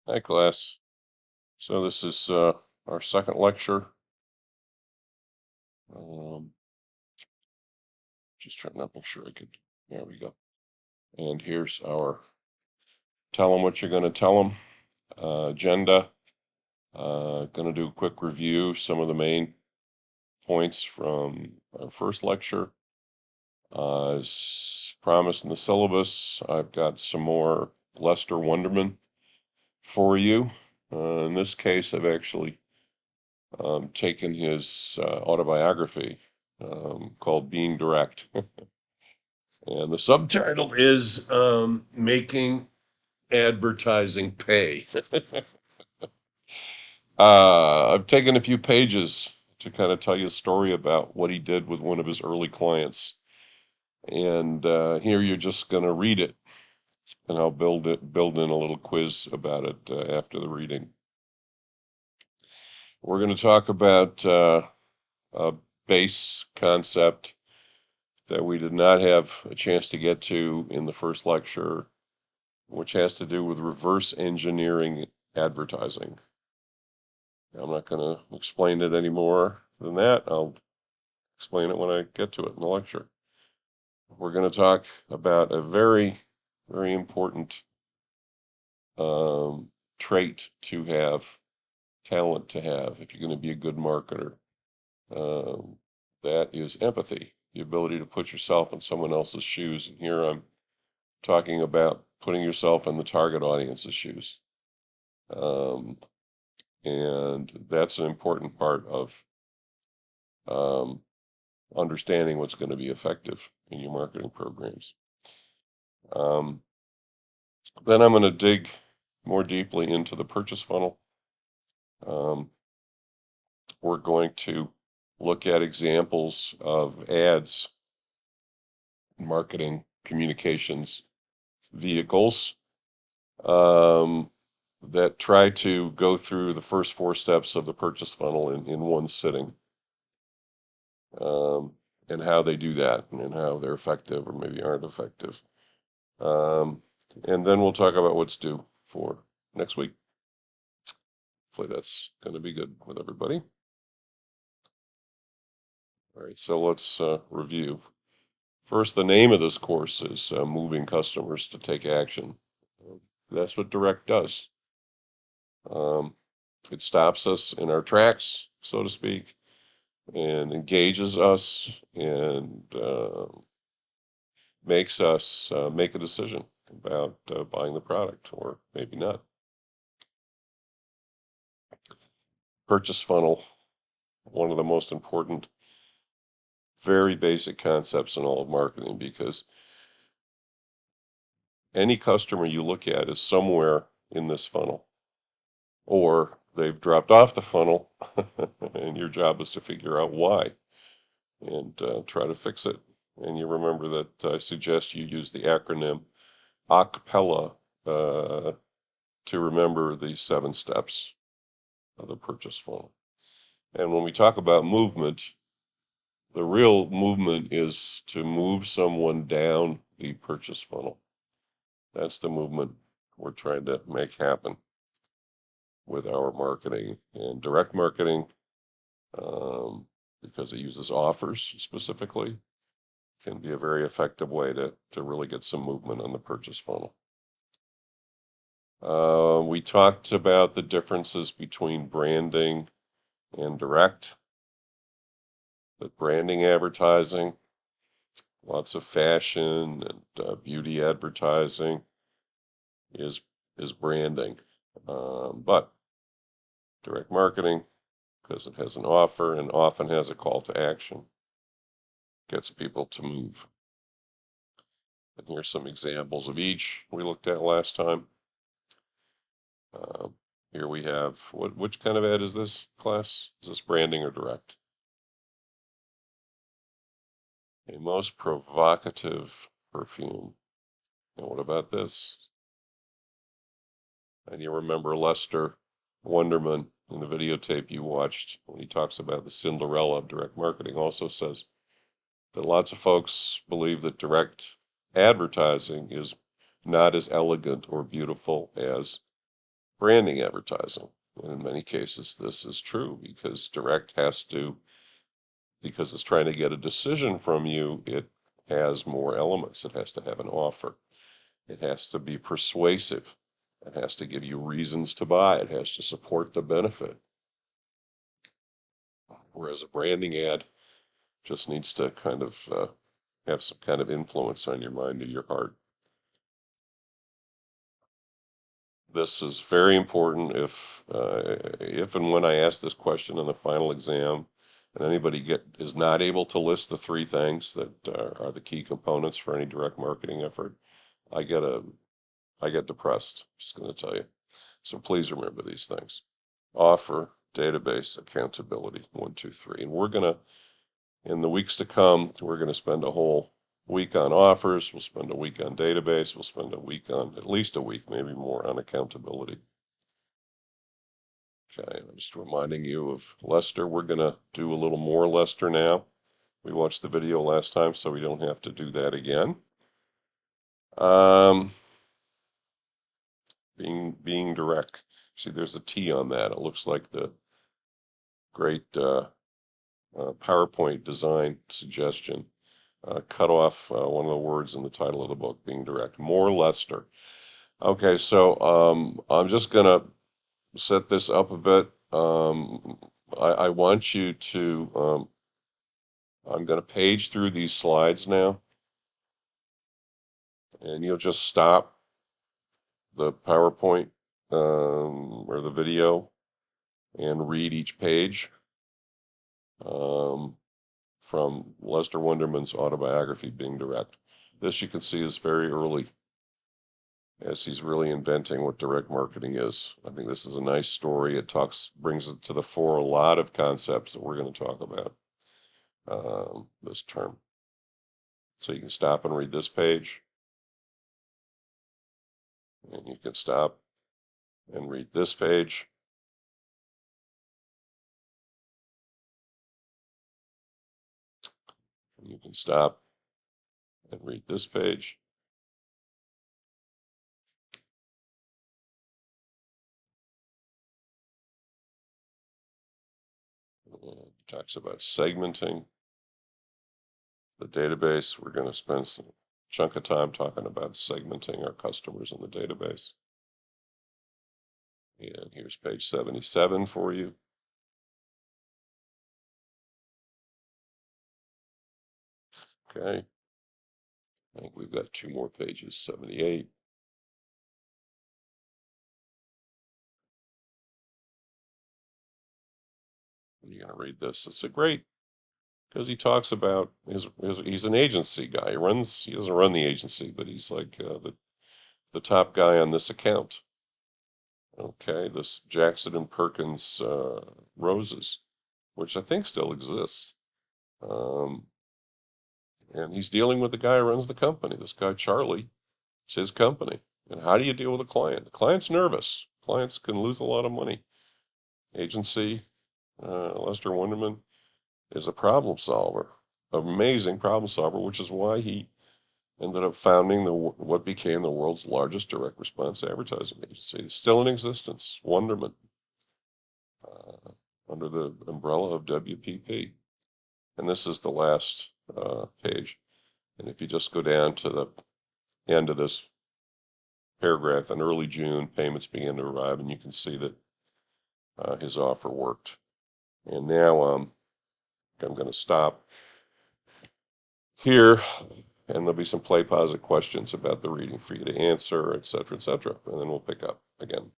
Hi, class. So this is our second lecture. Um, just trying to make sure I could. There we go. And here's our tell them what you're going to tell them agenda. Going to do a quick review, some of the main points from our first lecture. As promised in the syllabus, I've got some more Lester Wunderman for you. In this case, I've actually taken his autobiography called Being Direct. And the subtitle is Making Advertising Pay. I've taken a few pages to kind of tell you a story about what he did with one of his early clients. And here you're just going to read it, and I'll build in a little quiz about it after the reading. We're going to talk about a base concept that we did not have a chance to get to in the first lecture, which has to do with reverse engineering advertising. I'm not going to explain it any more than that. I'll explain it when I get to it in the lecture. We're going to talk about a very, very important trait to have, talent to have, if you're going to be a good marketer. Um, that is empathy, the ability to put yourself in someone else's shoes. And here I'm talking about putting yourself in the target audience's shoes. Um, and that's an important part of um, understanding what's going to be effective in your marketing programs. Um, then I'm going to dig more deeply into the purchase funnel. We're going to look at examples of ads, marketing, communications vehicles um, that try to go through the first four steps of the purchase funnel in one sitting, um, and how they do that and how they're effective or maybe aren't effective. Um, and then we'll talk about what's due for next week. Hopefully that's going to be good with everybody. All right, so let's review. First, the name of this course is Moving Customers to Take Action. That's what Direct does. Um, it stops us in our tracks, so to speak, and engages us and makes us make a decision about buying the product or maybe not. Purchase funnel, one of the most important, very basic concepts in all of marketing, because any customer you look at is somewhere in this funnel, or they've dropped off the funnel, and your job is to figure out why and try to fix it. And you remember that I suggest you use the acronym ACPELLA to remember the 7 steps of the purchase funnel. And when we talk about movement, the real movement is to move someone down the purchase funnel. That's the movement we're trying to make happen with our marketing and direct marketing, because it uses offers specifically, can be a very effective way to really get some movement on the purchase funnel. We talked about the differences between branding and direct. That branding advertising, lots of fashion and beauty advertising is branding, but direct marketing, because it has an offer and often has a call to action, gets people to move. And here's some examples of each we looked at last time. Here we have, which kind of ad is this, class? Is this branding or direct? A most provocative perfume. And what about this? And you remember Lester Wunderman in the videotape you watched when he talks about the Cinderella of direct marketing, also says that lots of folks believe that direct advertising is not as elegant or beautiful as branding advertising. And in many cases, this is true because direct has to, because it's trying to get a decision from you, it has more elements. It has to have an offer. It has to be persuasive. It has to give you reasons to buy. It has to support the benefit. Whereas a branding ad just needs to kind of have some kind of influence on your mind or your heart. This is very important if and when I ask this question in the final exam, and anybody is not able to list the three things that are the key components for any direct marketing effort, I get a I get depressed. Just going to tell you. So please remember these things: offer, database, accountability. 1, 2, 3. And we're gonna in the weeks to come, we're gonna spend a whole week on offers. We'll spend a week on database. We'll spend a week on at least a week, maybe more, on accountability. Okay, I'm just reminding you of Lester. We're going to do a little more Lester now. We watched the video last time, so we don't have to do that again. Um, being direct. See, there's a T on that. It looks like the great PowerPoint design suggestion. Cut off one of the words in the title of the book, being direct. More Lester. Okay, so I'm just going to set this up a bit. I want you to, I'm going to page through these slides now, and you'll just stop the PowerPoint or the video and read each page from Lester Wunderman's autobiography, Being Direct. This you can see is very early as he's really inventing what direct marketing is. I think this is a nice story. It brings it to the fore a lot of concepts that we're going to talk about this term. So you can stop and read this page, and you can stop and read this page. And you can stop and read this page. And it talks about segmenting the database. We're going to spend some chunk of time talking about segmenting our customers in the database. And here's page 77 for you. Okay. I think we've got two more pages, 78. And you're going to read this. It's a great, because he talks about he's an agency guy. He doesn't run the agency, but he's like the top guy on this account. Okay, this Jackson and Perkins Roses, which I think still exists. Um, and he's dealing with the guy who runs the company. This guy, Charlie, it's his company. And how do you deal with a client? The client's nervous. Clients can lose a lot of money. Agency, Lester Wunderman is a problem solver, amazing problem solver, which is why he ended up founding what became the world's largest direct response advertising agency. It's still in existence, Wunderman, under the umbrella of WPP. And this is the last page. And if you just go down to the end of this paragraph, in early June, payments began to arrive, and you can see that his offer worked. And now I'm going to stop here, and there'll be some play pause questions about the reading for you to answer, et cetera, and then we'll pick up again.